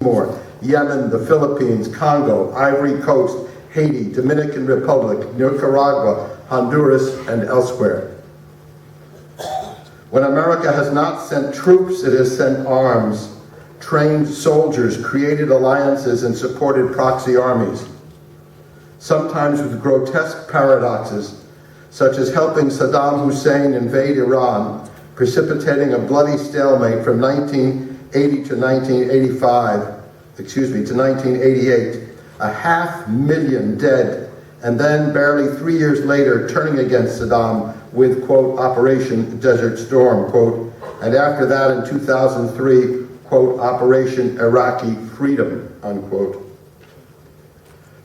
Timor, Yemen, the Philippines, Congo, Ivory Coast, Haiti, Dominican Republic, Nicaragua, Honduras, and elsewhere. When America has not sent troops, it has sent arms, trained soldiers, created alliances, and supported proxy armies, sometimes with grotesque paradoxes, such as helping Saddam Hussein invade Iran, precipitating a bloody stalemate from 1980 to 1988, 500,000 dead, and then barely 3 years later turning against Saddam with, quote, Operation Desert Storm, quote, and after that in 2003, quote, Operation Iraqi Freedom, unquote.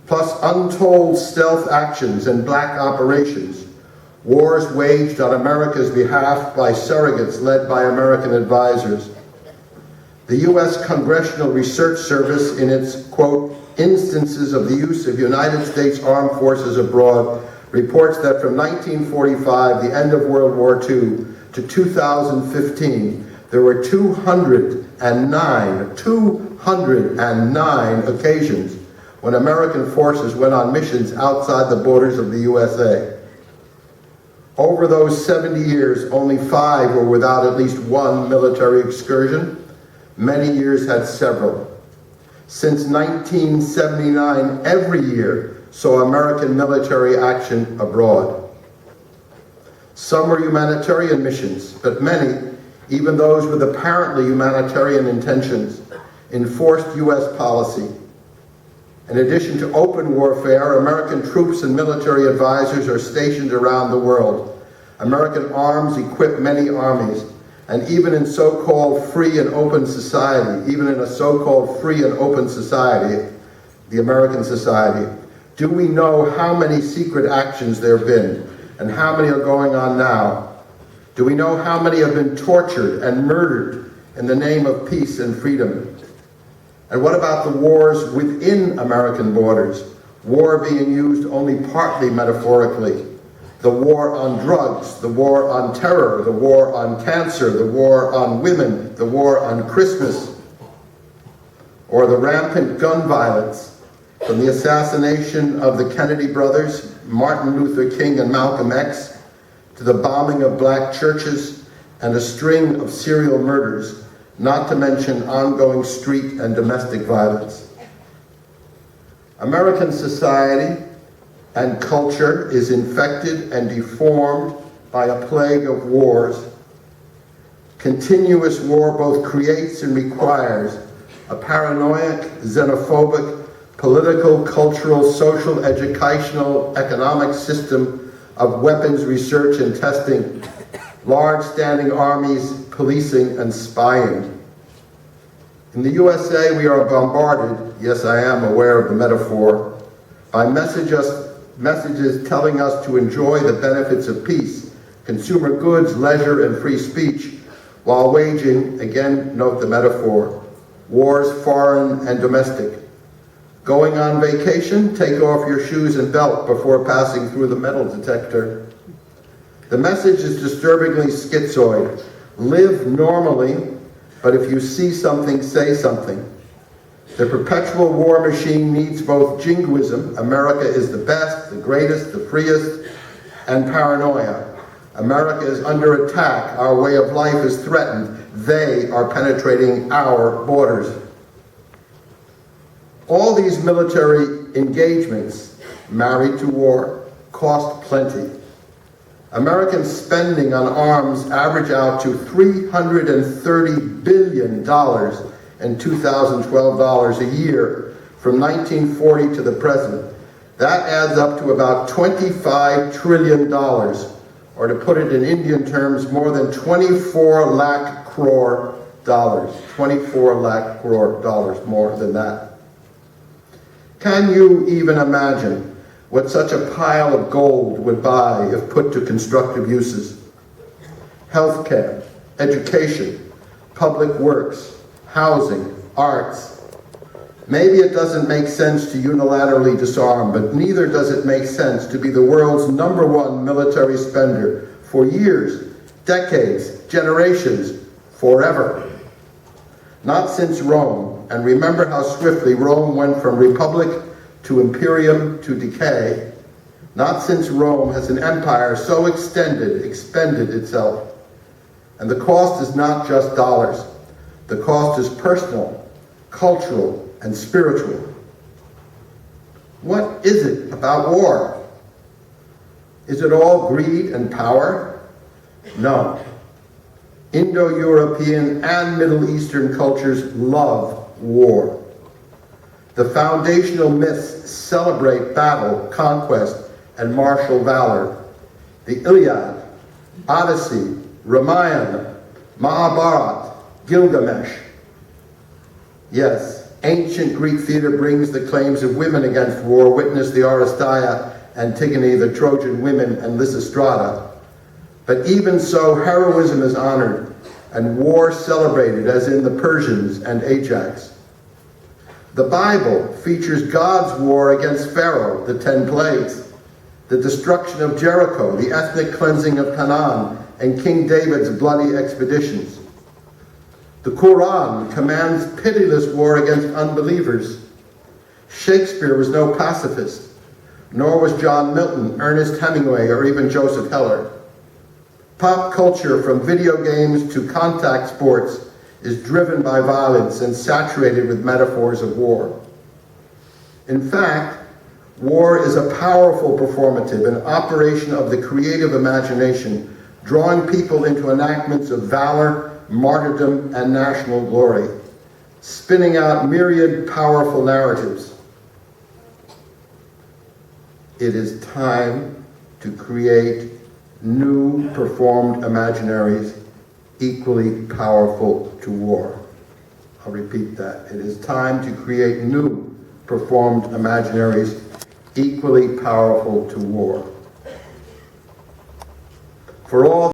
Plus untold stealth actions and black operations, wars waged on America's behalf by surrogates led by American advisors. The U.S. Congressional Research Service, in its, quote, instances of the use of United States armed forces abroad, reports that from 1945, the end of World War II, to 2015, there were 209 occasions when American forces went on missions outside the borders of the USA. Over those 70 years, only 5 were without at least one military excursion. Many years had several. Since 1979, every year saw American military action abroad. Some were humanitarian missions, but many, even those with apparently humanitarian intentions, enforced U.S. policy. In addition to open warfare, American troops and military advisors are stationed around the world. American arms equip many armies, and even in so-called free and open society, even in a so-called free and open society, the American society, do we know how many secret actions there have been, and how many are going on now? Do we know how many have been tortured and murdered in the name of peace and freedom? And what about the wars within American borders? War being used only partly metaphorically. The war on drugs, the war on terror, the war on cancer, the war on women, the war on Christmas, or the rampant gun violence from the assassination of the Kennedy brothers, Martin Luther King and Malcolm X, to the bombing of black churches and a string of serial murders, not to mention ongoing street and domestic violence. American society and culture is infected and deformed by a plague of wars. Continuous war both creates and requires a paranoid, xenophobic, political, cultural, social, educational, economic system of weapons research and testing, large standing armies, policing, and spying. In the USA, we are bombarded, yes, I am aware of the metaphor, by messages telling us to enjoy the benefits of peace, consumer goods, leisure, and free speech, while waging, again, note the metaphor, wars foreign and domestic. Going on vacation, take off your shoes and belt before passing through the metal detector. The message is disturbingly schizoid. Live normally, but if you see something, say something. The perpetual war machine needs both jingoism, America is the best, the greatest, the freest, and paranoia. America is under attack, our way of life is threatened, they are penetrating our borders. All these military engagements, married to war, cost plenty. American spending on arms average out to $330 billion in 2012 dollars a year from 1940 to the present. That adds up to about $25 trillion, or to put it in Indian terms, more than 24 lakh crore dollars. 24 lakh crore dollars, more than that. Can you even imagine what such a pile of gold would buy if put to constructive uses? Healthcare, education, public works, housing, arts. Maybe it doesn't make sense to unilaterally disarm, but neither does it make sense to be the world's #1 military spender for years, decades, generations, forever. Not since Rome, and remember how swiftly Rome went from republic to imperium to decay, not since Rome has an empire so expended itself. And the cost is not just dollars. The cost is personal, cultural, and spiritual. What is it about war? Is it all greed and power? No. Indo-European and Middle Eastern cultures love war. The foundational myths celebrate battle, conquest, and martial valor. The Iliad, Odyssey, Ramayana, Mahabharata, Gilgamesh. Yes, ancient Greek theater brings the claims of women against war. Witness the Oresteia, Antigone, the Trojan women, and Lysistrata. But even so, heroism is honored and war celebrated, as in the Persians and Ajax. The Bible features God's war against Pharaoh, the 10 plagues, the destruction of Jericho, the ethnic cleansing of Canaan, and King David's bloody expeditions. The Quran commands pitiless war against unbelievers. Shakespeare was no pacifist, nor was John Milton, Ernest Hemingway, or even Joseph Heller. Pop culture, from video games to contact sports, is driven by violence and saturated with metaphors of war. In fact, war is a powerful performative, an operation of the creative imagination, drawing people into enactments of valor, martyrdom, and national glory, spinning out myriad powerful narratives. It is time to create new performed imaginaries equally powerful to war. I'll repeat that. It is time to create new performed imaginaries equally powerful to war. For all